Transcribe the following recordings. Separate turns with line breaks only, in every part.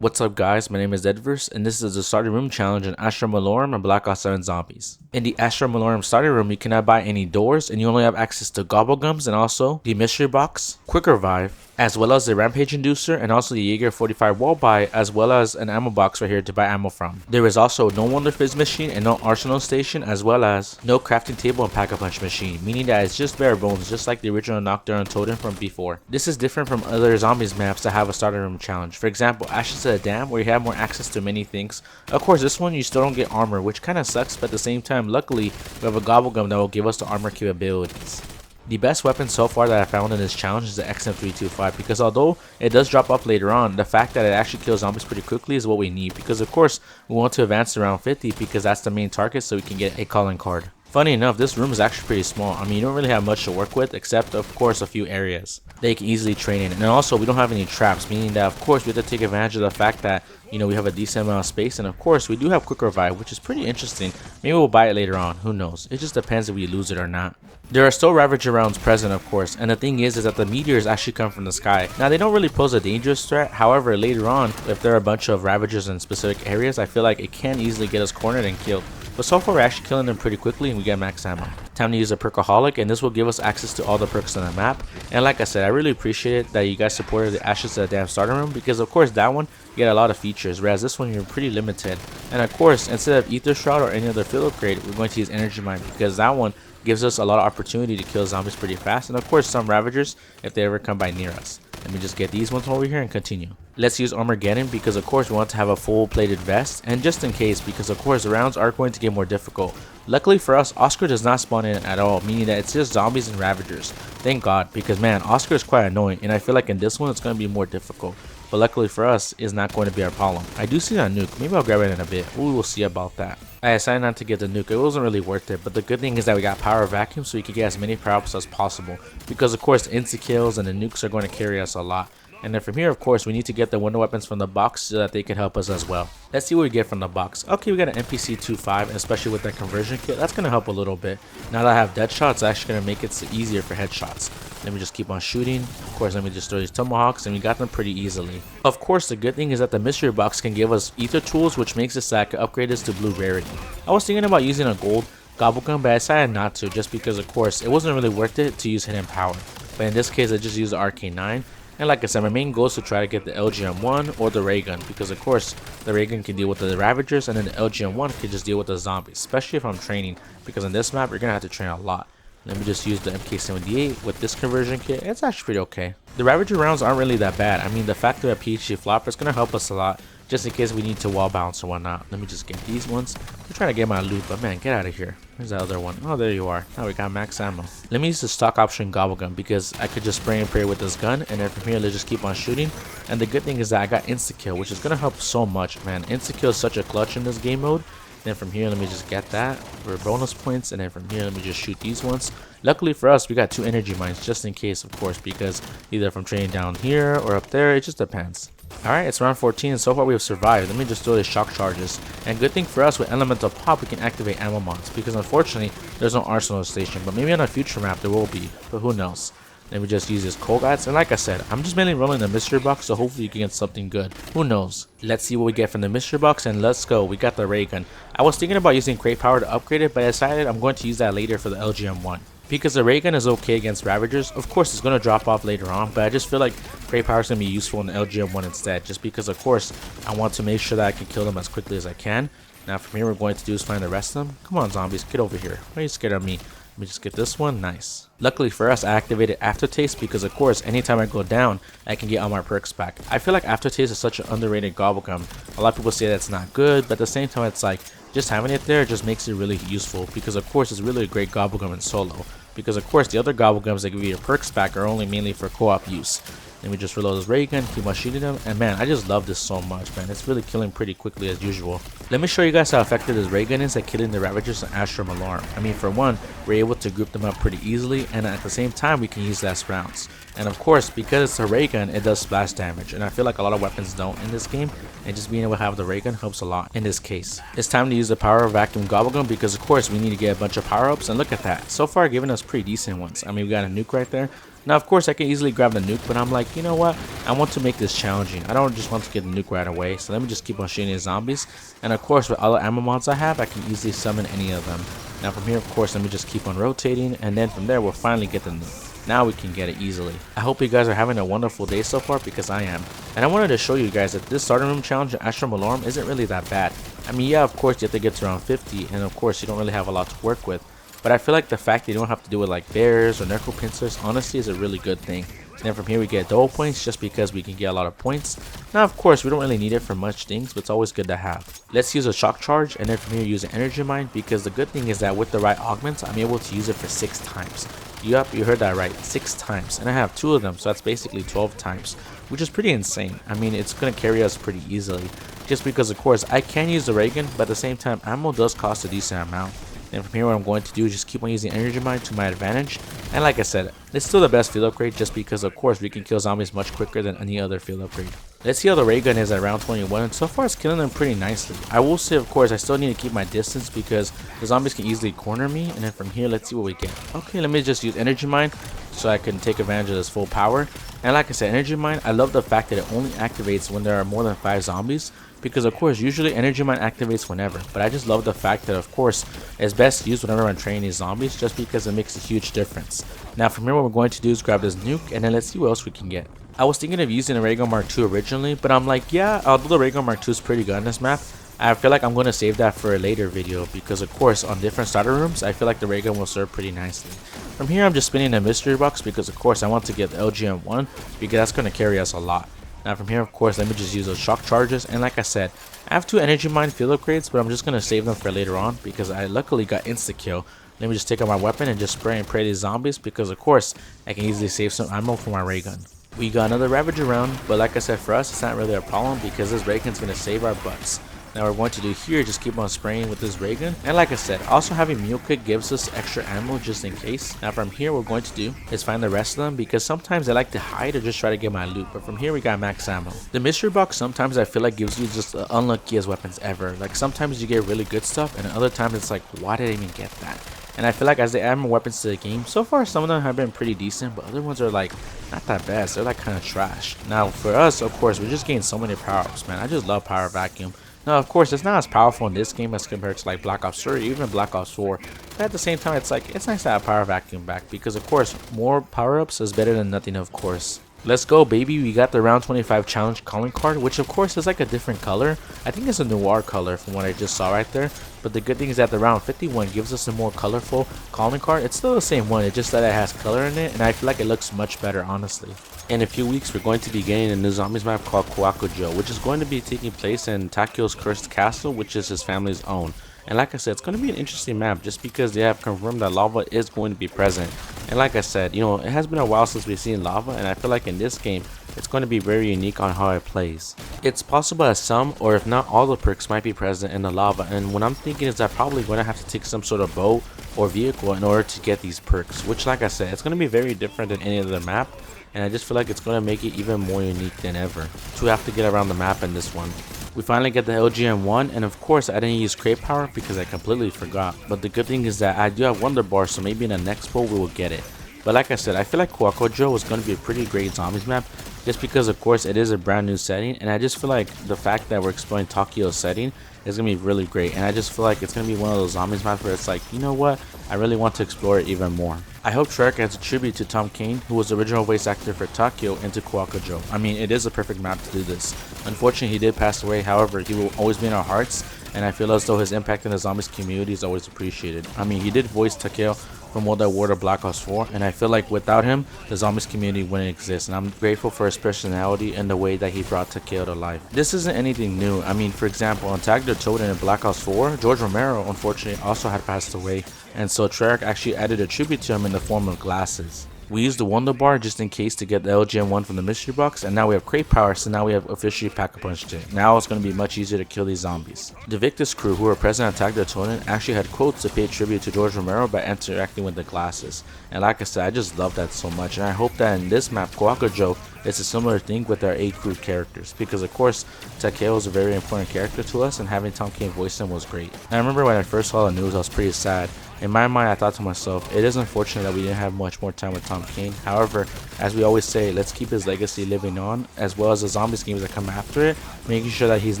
What's up guys, my name is DeadVerse and this is the starting room challenge in Astra Malorum and Black Ops 7 Zombies. In the Astra Malorum starting room, you cannot buy any doors and you only have access to gobblegums and also the mystery box, quick revive, as well as the rampage inducer and also the Jaeger 45 wall buy, as well as an ammo box right here to buy ammo from. There is also no Wonder Fizz machine and no arsenal station, as well as no crafting table and pack-a-punch machine, meaning that it's just bare bones, just like the original Nocturne Totem from before. This is different from other zombies maps that have a starting room challenge. For example, Ashes to the Dam, where you have more access to many things. Of course, this one you still don't get armor, which kind of sucks, but at the same time, luckily, we have a gobblegum that will give us the armor capabilities. The best weapon so far that I found in this challenge is the XM325, because although it does drop off later on, the fact that it actually kills zombies pretty quickly is what we need, because of course we want to advance to round 50 because that's the main target, so we can get a calling card. Funny enough, this room is actually pretty small. I mean, you don't really have much to work with except of course a few areas that you can easily train in, and also we don't have any traps, meaning that of course we have to take advantage of the fact that we have a decent amount of space, and of course we do have quick revive, which is pretty interesting. Maybe we'll buy it later on, who knows, it just depends if we lose it or not. There are still Ravager rounds present, of course, and the thing is that the meteors actually come from the sky. Now they don't really pose a dangerous threat, however later on if there are a bunch of Ravagers in specific areas, I feel like it can easily get us cornered and killed. But so far we're actually killing them pretty quickly and we get max ammo. Time to use a perkaholic, and this will give us access to all the perks on the map. And like I said, I really appreciate it that you guys supported the Ashes to the Dam starting room, because of course that one you get a lot of features, whereas this one you're pretty limited. And of course, instead of Ether Shroud or any other field upgrade, we're going to use Energy Mine, because that one gives us a lot of opportunity to kill zombies pretty fast, and of course some Ravagers if they ever come by near us. Let me just get these ones over here and continue. Let's use Armageddon, because of course we want to have a full plated vest, and just in case, because of course the rounds are going to get more difficult. Luckily for us, Oscar does not spawn in at all, meaning that it's just zombies and Ravagers. Thank God, because man, Oscar is quite annoying, and I feel like in this one it's going to be more difficult. But luckily for us, it's not going to be our problem. I do see that nuke. Maybe I'll grab it in a bit. We will see about that. I decided not to get the nuke. It wasn't really worth it. But the good thing is that we got power vacuum, so we can get as many power ups as possible. Because of course, insta kills and the nukes are going to carry us a lot. And then from here, of course, we need to get the wonder weapons from the box so that they can help us as well. Let's see what we get from the box. Okay, we got an NPC-25, and especially with that conversion kit, that's going to help a little bit. Now that I have dead shots, it's actually going to make it easier for headshots. Let me just keep on shooting. Of course, let me just throw these tomahawks, and we got them pretty easily. Of course, the good thing is that the mystery box can give us ether tools, which makes it so I can upgrade this to blue rarity. I was thinking about using a gold gobblegum, but I decided not to, just because of course it wasn't really worth it to use hidden power. But in this case, I just used the RK9. And like I said, my main goal is to try to get the LGM1 or the ray gun, because of course the ray gun can deal with the Ravagers, and then the LGM1 can just deal with the zombies, especially if I'm training, because in this map you're gonna have to train a lot. Let me just use the MK78 with this conversion kit. It's actually pretty okay. The Ravager rounds aren't really that bad. I mean, the fact that a PhD flopper is gonna help us a lot, just in case we need to wall bounce or whatnot. Let me just get these ones. I'm trying to get my loot, but man, get out of here. Where's that other one? Oh, there you are. Now we got max ammo. Let me use the stock option gobblegum, because I could just spray and pray with this gun, and then from here let's just keep on shooting. And the good thing is that I got insta kill, which is gonna help so much, man. Insta kill is such a clutch in this game mode. Then from here, let me just get that for bonus points, and then from here let me just shoot these ones. Luckily for us, we got 2 energy mines just in case, of course, because either from training down here or up there, it just depends. Alright, it's round 14 and so far we have survived. Let me just throw the shock charges. And good thing for us, with elemental pop we can activate ammo mods, because unfortunately there's no arsenal station, but maybe on a future map there will be, but who knows. Let me just use this cold guys, and like I said, I'm just mainly rolling the mystery box, so hopefully you can get something good. Who knows? Let's see what we get from the mystery box, and let's go. We got the ray gun. I was thinking about using crate power to upgrade it, but I decided I'm going to use that later for the LGM1. Because the ray gun is okay against Ravagers. Of course it's going to drop off later on, but I just feel like crate power is going to be useful in the LGM1 instead, just because of course I want to make sure that I can kill them as quickly as I can. Now from here, we're going to do is find the rest of them. Come on zombies, get over here. Why are you scared of me? Let me just get this one. Nice. Luckily for us, I activated Aftertaste, because of course anytime I go down I can get all my perks back. I feel like Aftertaste is such an underrated gobblegum. A lot of people say that's not good, but at the same time it's like just having it there just makes it really useful, because of course it's really a great gobblegum in solo, because of course the other gobblegums that give you your perks back are only mainly for co-op use. Let me just reload this ray gun, keep on shooting them, and man, I just love this so much, man. It's really killing pretty quickly as usual. Let me show you guys how effective this ray gun is at killing the Ravagers and Astra Malorum. I mean, for one, we're able to group them up pretty easily, and at the same time we can use less rounds. And of course, because it's a ray gun, it does splash damage, and I feel like a lot of weapons don't in this game, and just being able to have the ray gun helps a lot in this case. It's time to use the power vacuum gobblegum, because of course we need to get a bunch of power ups, and look at that. So far giving us pretty decent ones. I mean, we got a nuke right there. Now, of course, I can easily grab the nuke, but I'm like, you know what? I want to make this challenging. I don't just want to get the nuke right away, so let me just keep on shooting these zombies. And of course, with all the ammo mods I have, I can easily summon any of them. Now, from here, of course, let me just keep on rotating, and then from there, we'll finally get the nuke. Now we can get it easily. I hope you guys are having a wonderful day so far, because I am. And I wanted to show you guys that this starting room challenge in Astra Malorum isn't really that bad. I mean, yeah, of course, you have to get to around 50, and of course, you don't really have a lot to work with. But I feel like the fact that you don't have to do it like bears or necro pincers honestly is a really good thing. And then from here we get double points just because we can get a lot of points. Now of course we don't really need it for much things, but it's always good to have. Let's use a shock charge, and then from here use an energy mine, because the good thing is that with the right augments I'm able to use it for 6 times. Yup, you heard that right, 6 times. And I have 2 of them, so that's basically 12 times, which is pretty insane. I mean, it's going to carry us pretty easily. Just because of course I can use the ray gun, but at the same time ammo does cost a decent amount. And from here, what I'm going to do is just keep on using energy mine to my advantage. And like I said, it's still the best field upgrade just because of course we can kill zombies much quicker than any other field upgrade. Let's see how the ray gun is at round 21, and so far it's killing them pretty nicely. I will say of course I still need to keep my distance because the zombies can easily corner me. And then from here, let's see what we get. Okay, let me just use energy mine so I can take advantage of this full power. And like I said, energy mine, I love the fact that it only activates when there are more than 5 zombies, because of course usually energy mine activates whenever, but I just love the fact that of course it's best used whenever I'm training these zombies just because it makes a huge difference. Now from here, what we're going to do is grab this nuke, and then let's see what else we can get. I was thinking of using a Raygun Mark II originally, but I'm like, yeah, although the Raygun Mark II is pretty good on this map, I feel like I'm going to save that for a later video, because of course on different starter rooms I feel like the ray gun will serve pretty nicely. From here I'm just spinning a mystery box because of course I want to get the LGM1 because that's going to carry us a lot. Now from here, of course, let me just use those shock charges, and like I said, I have 2 energy mine field upgrades, but I'm just going to save them for later on because I luckily got insta kill. Let me just take out my weapon and just spray and pray these zombies because of course I can easily save some ammo for my ray gun. We got another Ravager round, but like I said, for us it's not really a problem because this ray gun's going to save our butts. Now what we're going to do here, just keep on spraying with this ray gun, and like I said, also having mule kit gives us extra ammo just in case. Now from here, what we're going to do is find the rest of them because sometimes I like to hide or just try to get my loot, but from here we got max ammo. The mystery box sometimes I feel like gives you just the unluckiest weapons ever. Like sometimes you get really good stuff, and other times it's like, why did I even get that? And I feel like as they add more weapons to the game, so far some of them have been pretty decent, but other ones are like not that bad, so they're like kind of trash. Now for us, of course, we're just getting so many power-ups, man. I just love power vacuum. Now of course it's not as powerful in this game as compared to like Black Ops 3 or even Black Ops 4, but at the same time it's like, it's nice to have power vacuum back because of course more power-ups is better than nothing of course. Let's go baby, we got the round 25 challenge calling card, which of course is like a different color. I think it's a noir color from what I just saw right there, but the good thing is that the round 51 gives us a more colorful calling card. It's still the same one, it's just that it has color in it, and I feel like it looks much better honestly. In a few weeks we're going to be getting a new zombies map called Kuakujo, which is going to be taking place in Takio's cursed castle, which is his family's own. And like I said, it's going to be an interesting map just because they have confirmed that lava is going to be present. And like I said, you know, it has been a while since we've seen lava, and I feel like in this game it's going to be very unique on how it plays. It's possible that some, or if not all, the perks might be present in the lava, and what I'm thinking is I'm probably going to have to take some sort of boat or vehicle in order to get these perks, which like I said, it's going to be very different than any other map, and I just feel like it's going to make it even more unique than ever to have to get around the map in this one. We finally get the LGM1, and of course I didn't use crate power because I completely forgot, but the good thing is that I do have Wonder Bar, so maybe in the next pull we will get it. But like I said, I feel like Kuakujo is going to be a pretty great zombies map just because of course it is a brand new setting, and I just feel like the fact that we're exploring Tokyo's setting is going to be really great, and I just feel like it's going to be one of those zombies maps where it's like, you know what, I really want to explore it even more. I hope Treyarch adds a tribute to Tom Kane, who was the original voice actor for Tokyo, into Kuakujo. I mean, it is a perfect map to do this. Unfortunately, he did pass away, however, he will always be in our hearts, and I feel as though his impact in the zombies community is always appreciated. I mean, he did voice Takeo from World at War to Black Ops 4, and I feel like without him, the zombies community wouldn't exist, and I'm grateful for his personality and the way that he brought Takeo to life. This isn't anything new. I mean, for example, on Tag the Toad in Black Ops 4, George Romero unfortunately also had passed away, and so Treyarch actually added a tribute to him in the form of glasses. We used the Wonder Bar just in case to get the LGM1 from the mystery box, and now we have crate power, so now we have officially pack-a-punched it. Now it's going to be much easier to kill these zombies. The Victus crew, who were present at Attack the Tonin, actually had quotes to pay tribute to George Romero by interacting with the glasses. And like I said, I just love that so much, and I hope that in this map, Kuakujo, It's a similar thing with our A crew characters, because of course Takeo is a very important character to us, and having Tom Kane voice him was great. And I remember when I first saw the news, I was pretty sad. In my mind, I thought to myself, it is unfortunate that we didn't have much more time with Tom Kane. However, as we always say, let's keep his legacy living on, as well as the Zombies games that come after it, making sure that he's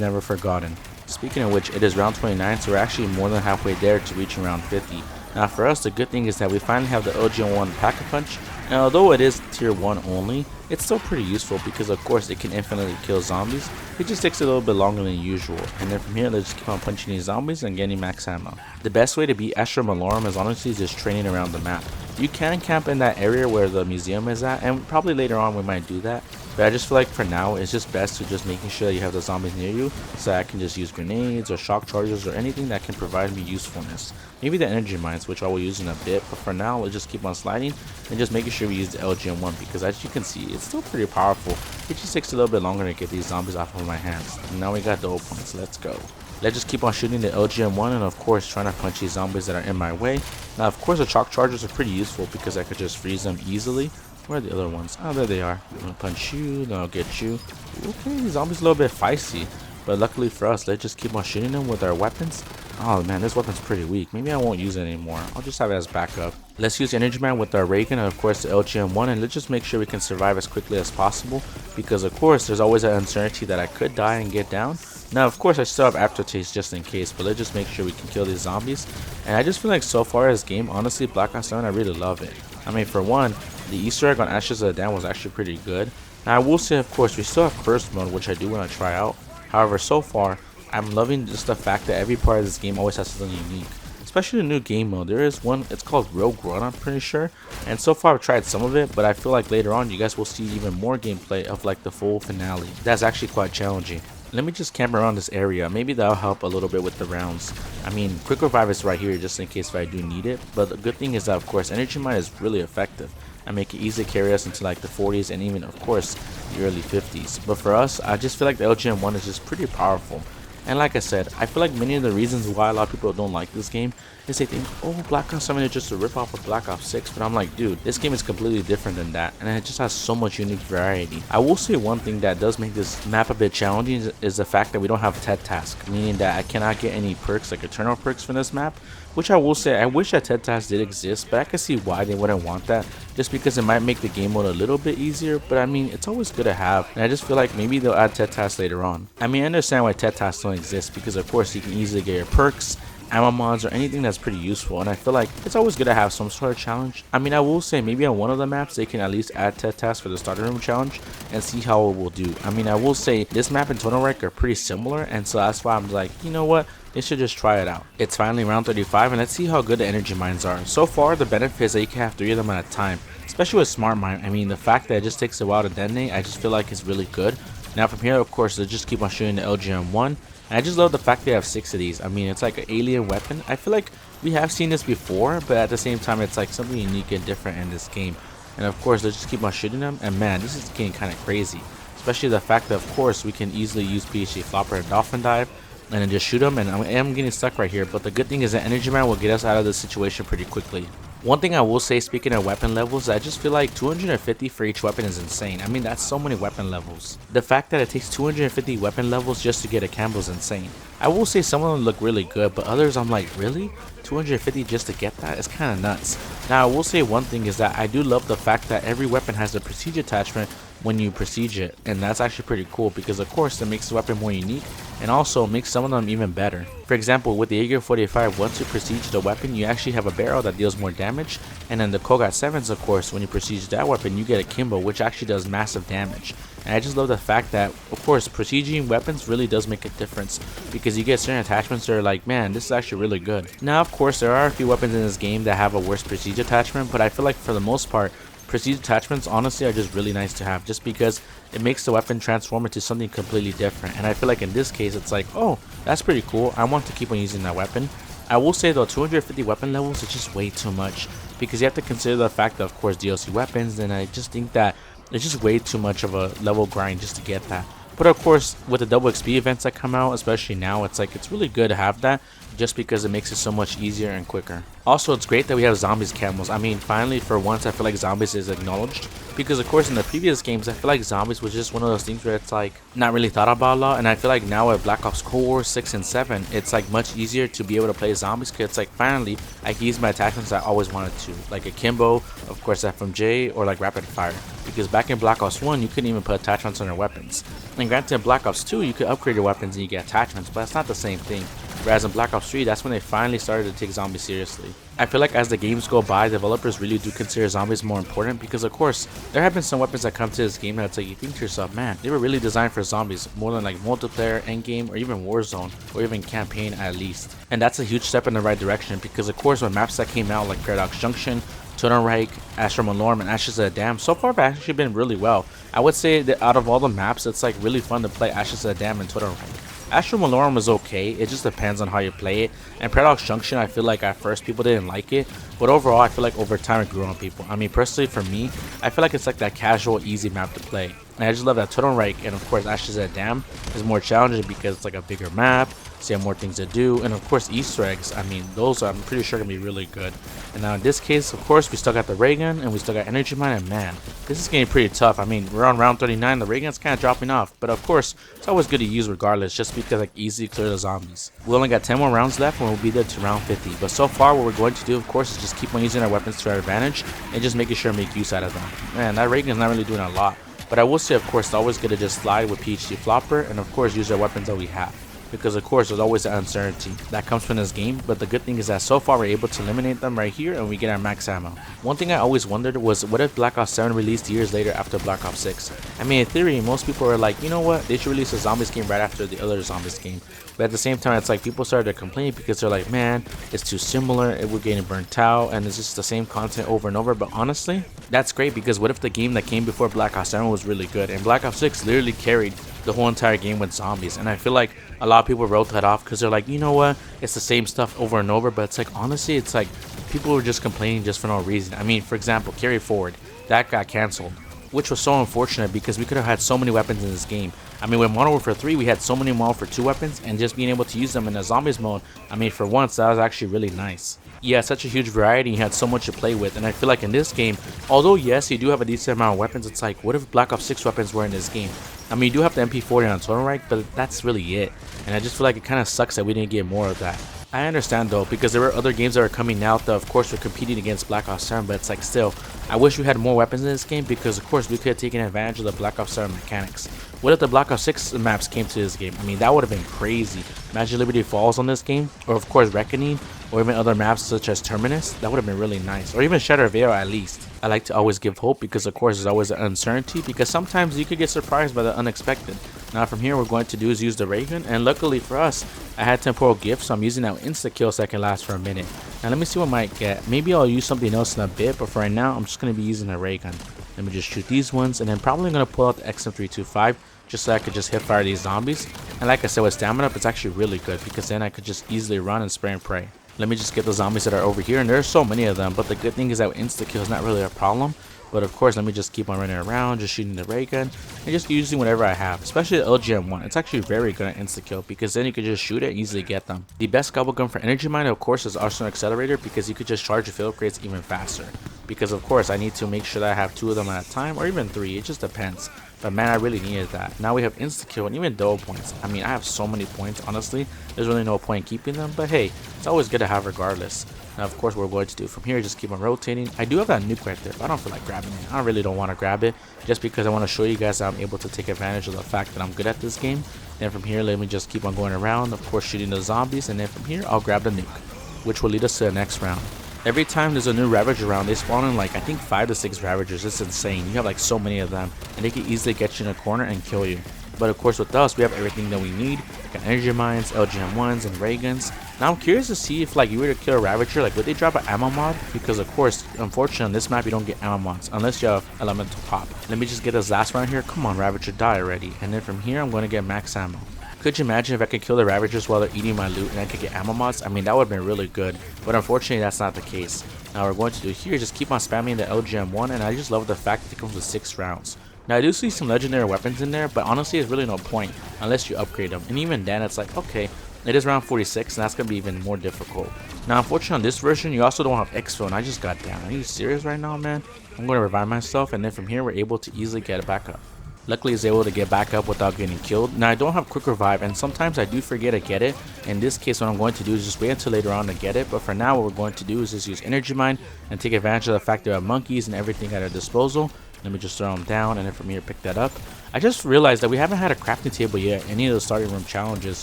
never forgotten. Speaking of which, it is round 29, so we're actually more than halfway there to reaching round 50. Now for us, the good thing is that we finally have the LGM1 Pack-a-Punch, and although it is tier 1 only, it's still pretty useful because of course it can infinitely kill zombies. It just takes a little bit longer than usual, and then from here let's just keep on punching these zombies and getting max ammo. The best way to beat Astra Malorum is honestly just training around the map. You can camp in that area where the museum is at, and probably later on we might do that. But I just feel like for now, it's just best to just making sure that you have the zombies near you, so I can just use grenades or shock charges or anything that can provide me usefulness. Maybe the energy mines, which I will use in a bit, but for now, let's just keep on sliding and just making sure we use the LGM1, because as you can see, it's still pretty powerful. It just takes a little bit longer to get these zombies off of my hands. And now we got the points, let's go. Let's just keep on shooting the LGM1 and of course trying to punch these zombies that are in my way. Now of course the shock charges are pretty useful because I could just freeze them easily. Where are the other ones? Oh, there they are. I'm gonna punch you, then I'll get you. Okay, these zombies a little bit feisty. But luckily for us, let's just keep on shooting them with our weapons. Oh man, this weapon's pretty weak. Maybe I won't use it anymore. I'll just have it as backup. Let's use Energy Man with our ray gun and of course the LGM1, and let's just make sure we can survive as quickly as possible. Because of course, there's always that uncertainty that I could die and get down. Now of course I still have aftertaste just in case, but let's just make sure we can kill these zombies. And I just feel like so far as game, honestly, Black Ops 7, I really love it. I mean, for one, the Easter egg on Ashes of the Dam was actually pretty good. Now I will say, of course, we still have first mode, which I do want to try out. However, so far, I'm loving just the fact that every part of this game always has something unique. Especially the new game mode. There is one, it's called Rogue Run, I'm pretty sure. And so far I've tried some of it, but I feel like later on you guys will see even more gameplay of like the full finale. That's actually quite challenging. Let me just camp around this area. Maybe that'll help a little bit with the rounds. I mean, quick revive is right here just in case if I do need it. But the good thing is that of course Energy Mine is really effective. I make it easy to carry us into like the 40s and even of course the early 50s. But for us, I just feel like the LGM1 is just pretty powerful. And like I said, I feel like many of the reasons why a lot of people don't like this game is they think, oh, Black Ops 7 is just a ripoff of Black Ops 6. But I'm like, dude, this game is completely different than that. And it just has so much unique variety. I will say one thing that does make this map a bit challenging is the fact that we don't have TED Task. Meaning that I cannot get any perks, like eternal perks from this map. Which I will say, I wish that TED Task did exist. But I can see why they wouldn't want that. Just because it might make the game mode a little bit easier. But I mean, it's always good to have. And I just feel like maybe they'll add TED Tasks later on. I mean, I understand why TED Tasks don't exist. Because of course you can easily get your perks, ammo mods, or anything that's pretty useful, and I feel like it's always good to have some sort of challenge. I mean, I will say maybe on one of the maps they can at least add TED Tasks for the starter room challenge and see how it will do. I mean, I will say this map and Total Wreck are pretty similar, and so that's why I'm like, you know what, they should just try it out. It's finally round 35, and let's see how good the energy mines are. So far, the benefit is that you can have 3 of them at a time, especially with Smart Mine. I mean, the fact that it just takes a while to detonate, I just feel like it's really good. Now from here, of course, let's just keep on shooting the LGM1. And I just love the fact they have 6 of these. I mean, it's like an alien weapon. I feel like we have seen this before, but at the same time, it's like something unique and different in this game. And of course, let's just keep on shooting them. And man, this is getting kind of crazy. Especially the fact that, of course, we can easily use PhD Flopper and Dolphin Dive and then just shoot them. And I am getting stuck right here. But the good thing is that Energy Man will get us out of this situation pretty quickly. One thing I will say, speaking of weapon levels, I just feel like 250 for each weapon is insane. I mean, that's so many weapon levels. The fact that it takes 250 weapon levels just to get a Campbell is insane. I will say some of them look really good, but others I'm like, really? 250 just to get that? It's kind of nuts. Now, I will say one thing is that I do love the fact that every weapon has a prestige attachment when you prestige it, and that's actually pretty cool because of course it makes the weapon more unique and also makes some of them even better. For example, with the Jaeger 45, once you prestige the weapon, you actually have a barrel that deals more damage, and then the Kogat 7s, of course, when you prestige that weapon, you get a Kimbo, which actually does massive damage. And I just love the fact that, of course, prestiging weapons really does make a difference because you get certain attachments that are like, man, this is actually really good. Now, of course, there are a few weapons in this game that have a worse prestige attachment, but I feel like for the most part, prestige attachments honestly are just really nice to have just because it makes the weapon transform into something completely different. And I feel like in this case, it's like, oh, that's pretty cool. I want to keep on using that weapon. I will say though, 250 weapon levels is just way too much because you have to consider the fact that, of course, DLC weapons, and I just think that it's just way too much of a level grind just to get that. But of course, with the double XP events that come out, especially now, it's like it's really good to have that just because it makes it so much easier and quicker. Also, it's great that we have zombies camos. I mean, finally, for once, I feel like zombies is acknowledged, because of course in the previous games I feel like zombies was just one of those things where it's like not really thought about a lot. And I feel like now with Black Ops Cold War 6 and 7, it's like much easier to be able to play zombies, because it's like finally I can use my attachments I always wanted to, like a Kimbo, of course FMJ, or like rapid fire, because back in Black Ops 1 you couldn't even put attachments on your weapons. And granted, in Black Ops 2 you could upgrade your weapons and you get attachments, but it's not the same thing. Whereas in Black Ops 3, that's when they finally started to take zombies seriously. I feel like as the games go by, developers really do consider zombies more important, because of course, there have been some weapons that come to this game that's like, you think to yourself, man, they were really designed for zombies, more than like multiplayer, endgame, or even Warzone, or even campaign at least. And that's a huge step in the right direction, because of course when maps that came out like Paradox Junction, Treyarch, Astra Malorum, and Ashes of the Dam, so far have actually been really well. I would say that out of all the maps, it's like really fun to play Ashes of the Dam and Treyarch. Astra Malorum is okay, it just depends on how you play it. And Paradox Junction, I feel like at first people didn't like it, but overall I feel like over time it grew on people. I mean, personally for me, I feel like it's like that casual, easy map to play. And I just love that Treyarch and of course Ashes of the Dam is more challenging because it's like a bigger map, so you have more things to do, and of course Easter eggs, I mean, those I'm pretty sure gonna be really good. And now in this case, of course, we still got the ray gun and we still got energy mine, and man, this is getting pretty tough. I mean, we're on round 39, the ray gun's kind of dropping off, but of course, it's always good to use regardless, just because like easy to clear the zombies. We only got 10 more rounds left and we'll be there to round 50, but so far what we're going to do, of course, is just keep on using our weapons to our advantage and just making sure to make use out of them. Man, that ray gun's not really doing a lot, but I will say, of course, it's always good to just slide with PhD Flopper and of course use our weapons that we have, because of course there's always the uncertainty that comes from this game. But the good thing is that so far we're able to eliminate them right here and we get our max ammo. One thing I always wondered was, what if Black Ops 7 released years later after Black Ops 6? I mean, in theory, most people are like, you know what, they should release a zombies game right after the other zombies game. But at the same time, it's like people started to complain because they're like, man, it's too similar, we're getting burnt out, and it's just the same content over and over. But honestly, that's great, because what if the game that came before Black Ops 7 was really good, and Black Ops 6 literally carried the whole entire game with zombies? And I feel like a lot of people wrote that off because they're like, you know what, it's the same stuff over and over. But it's like, honestly, it's like people were just complaining just for no reason. I mean, for example, Carry Forward, that got cancelled, which was so unfortunate because we could have had so many weapons in this game. I mean, with Modern Warfare 3, we had so many Modern Warfare 2 weapons, and just being able to use them in a zombies mode, I mean, for once, that was actually really nice. Yeah, such a huge variety, you had so much to play with, and I feel like in this game, although yes, you do have a decent amount of weapons, it's like, what if Black Ops 6 weapons were in this game? I mean, you do have the MP40 on Treyarch, but that's really it, and I just feel like it kind of sucks that we didn't get more of that. I understand though, because there were other games that are coming out that of course were competing against Black Ops 7, but it's like still, I wish we had more weapons in this game, because of course we could have taken advantage of the Black Ops 7 mechanics. What if the Black Ops 6 maps came to this game? I mean, that would have been crazy. Imagine Liberty Falls on this game, or of course Reckoning, or even other maps such as Terminus. That would have been really nice, or even Shadow Veil at least. I like to always give hope, because of course there's always an uncertainty, because sometimes you could get surprised by the unexpected. Now from here, what we're going to do is use the ray gun, and luckily for us, I had temporal gift, so I'm using that insta kill so I can last for a minute. Now let me see what I might get. Maybe I'll use something else in a bit, but for right now, I'm just going to be using a ray gun. Let me just shoot these ones, and then probably going to pull out the XM325, just so I could just hip fire these zombies. And like I said, with stamina up, it's actually really good, because then I could just easily run and spray and pray. Let me just get the zombies that are over here, and there's so many of them, but the good thing is that insta kill is not really a problem. But of course, let me just keep on running around, just shooting the ray gun, and just using whatever I have, especially the LGM1. It's actually very good at insta-kill, because then you can just shoot it and easily get them. The best gobble gun for energy mine, of course, is Arsenal Accelerator, because you could just charge your field crates even faster. Because of course, I need to make sure that I have 2 of them at a time, or even 3, it just depends. But man, I really needed that. Now we have insta-kill and even double points. I mean, I have so many points, honestly. There's really no point in keeping them, but hey, it's always good to have regardless. Now, of course, what we're going to do from here is just keep on rotating. I do have that nuke right there, but I don't feel like grabbing it. I really don't want to grab it, just because I want to show you guys that I'm able to take advantage of the fact that I'm good at this game. Then from here, let me just keep on going around, of course, shooting the zombies, and then from here, I'll grab the nuke, which will lead us to the next round. Every time there's a new Ravager round, they spawn in like, I think 5 to 6 Ravagers. It's insane. You have like so many of them, and they can easily get you in a corner and kill you. But of course, with us, we have everything that we need. We got energy mines, LGM1s, and ray guns. Now I'm curious to see if like you were to kill a Ravager, like would they drop an ammo mod? Because of course, unfortunately on this map you don't get ammo mods unless you have elemental pop. Let me just get this last round here. Come on, Ravager, die already. And then from here, I'm going to get max ammo. Could you imagine if I could kill the Ravagers while they're eating my loot and I could get ammo mods? I mean, that would have been really good, but unfortunately that's not the case. Now what we're going to do here is just keep on spamming the LGM1, and I just love the fact that it comes with 6 rounds. Now I do see some legendary weapons in there, but honestly there's really no point unless you upgrade them, and even then it's like, okay, it is round 46 and that's going to be even more difficult. Now unfortunately on this version you also don't have exfil, and I just got down. Are you serious right now, man? I'm going to revive myself, and then from here we're able to easily get it back up. Luckily he's able to get back up without getting killed. Now I don't have quick revive, and sometimes I do forget to get it. In this case what I'm going to do is just wait until later on to get it, but for now what we're going to do is just use energy mine and take advantage of the fact that we have monkeys and everything at our disposal. Let me just throw them down, and then from here pick that up. I just realized that we haven't had a crafting table yet in any of the starting room challenges.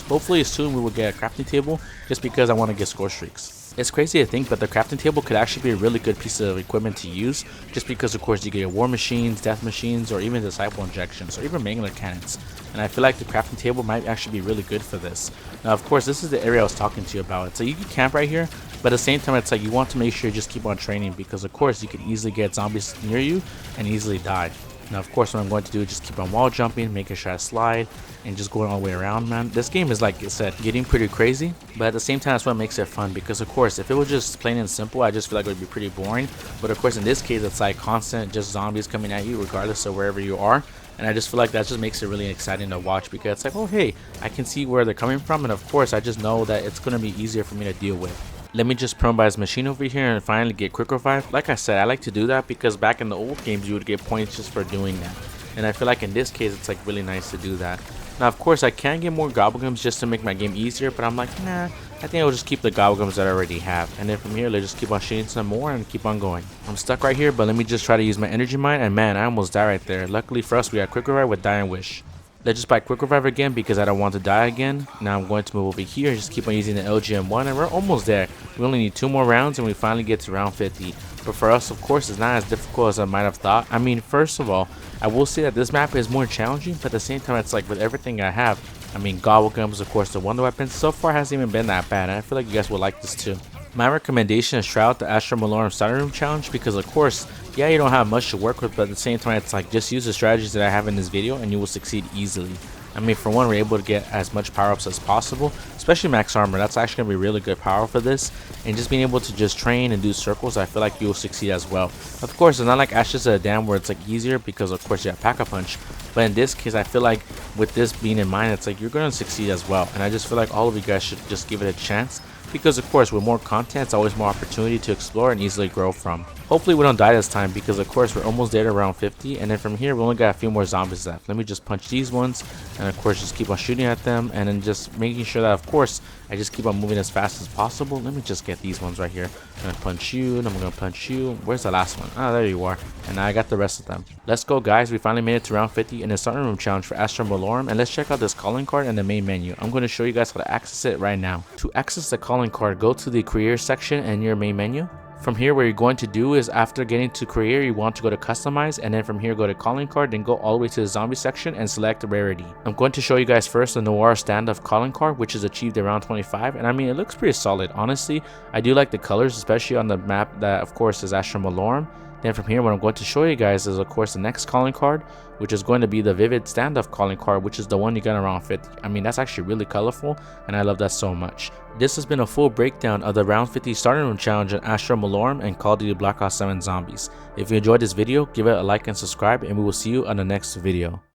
Hopefully soon we will get a crafting table, just because I want to get score streaks. It's crazy to think, but the crafting table could actually be a really good piece of equipment to use, just because of course you get war machines, death machines, or even disciple injections, or even mangler cannons. And I feel like the crafting table might actually be really good for this. Now of course this is the area I was talking to you about. So you can camp right here, but at the same time it's like you want to make sure you just keep on training, because of course you can easily get zombies near you and easily die. Now of course what I'm going to do is just keep on wall jumping, making sure I slide, and just going all the way around, man. This game is, like I said, getting pretty crazy, but at the same time that's what makes it fun, because of course if it was just plain and simple I just feel like it would be pretty boring. But of course in this case it's like constant just zombies coming at you regardless of wherever you are, and I just feel like that just makes it really exciting to watch, because it's like, oh hey, I can see where they're coming from, and of course I just know that it's going to be easier for me to deal with. Let me just prone by his machine over here and finally get quick revive. Like I said, I like to do that because back in the old games you would get points just for doing that, and I feel like in this case it's like really nice to do that. Now of course I can get more gobblegums just to make my game easier, but I'm like, nah, I think I'll just keep the gobblegums that I already have, and then from here let's just keep on shooting some more and keep on going. I'm stuck right here, but let me just try to use my energy mine, and man, I almost died right there. Luckily for us we got quick revive with dying wish. Let's just buy quick revive again because I don't want to die again. Now I'm going to move over here and just keep on using the LGM1, and we're almost there. We only need 2 more rounds and we finally get to round 50. But for us of course it's not as difficult as I might have thought. I mean, first of all, I will say that this map is more challenging, but at the same time it's like with everything I have, I mean gobblegums, of course the wonder weapons, so far hasn't even been that bad, and I feel like you guys will like this too. My recommendation is try out the Astra Malorum starting room challenge, because of course, yeah, you don't have much to work with, but at the same time it's like just use the strategies that I have in this video and you will succeed easily. I mean, for one, we're able to get as much power-ups as possible, especially max armor. That's actually going to be really good power for this, and just being able to just train and do circles, I feel like you'll succeed as well. Of course, it's not like Ashes of the Dam where it's like easier, because of course you have Pack-a-Punch, but in this case I feel like with this being in mind, it's like you're going to succeed as well, and I just feel like all of you guys should just give it a chance, because of course with more content it's always more opportunity to explore and easily grow from. Hopefully we don't die this time, because of course we're almost there to round 50, and then from here we only got a few more zombies left. Let me just punch these ones, and of course just keep on shooting at them, and then just making sure that of course I just keep on moving as fast as possible. Let me just get these ones right here. I'm gonna punch you, and I'm gonna punch you. Where's the last one? Ah, there you are. And now I got the rest of them. Let's go guys, we finally made it to round 50 in the starting room challenge for Astra Malorum, and let's check out this calling card in the main menu. I'm going to show you guys how to access it right now. To access the calling card, go to the career section in your main menu. From here, what you're going to do is after getting to career, you want to go to customize, and then from here go to calling card, then go all the way to the zombie section and select rarity. I'm going to show you guys first the noir standoff calling card, which is achieved around 25, and I mean it looks pretty solid. Honestly, I do like the colors, especially on the map that of course is Astra Malorum. Then from here, what I'm going to show you guys is of course the next calling card, which is going to be the vivid standoff calling card, which is the one you got around 50. I mean, that's actually really colorful, and I love that so much. This has been a full breakdown of the round 50 starting room challenge in Astra Malorum and Call of Duty Black Ops 7 Zombies. If you enjoyed this video, give it a like and subscribe, and we will see you on the next video.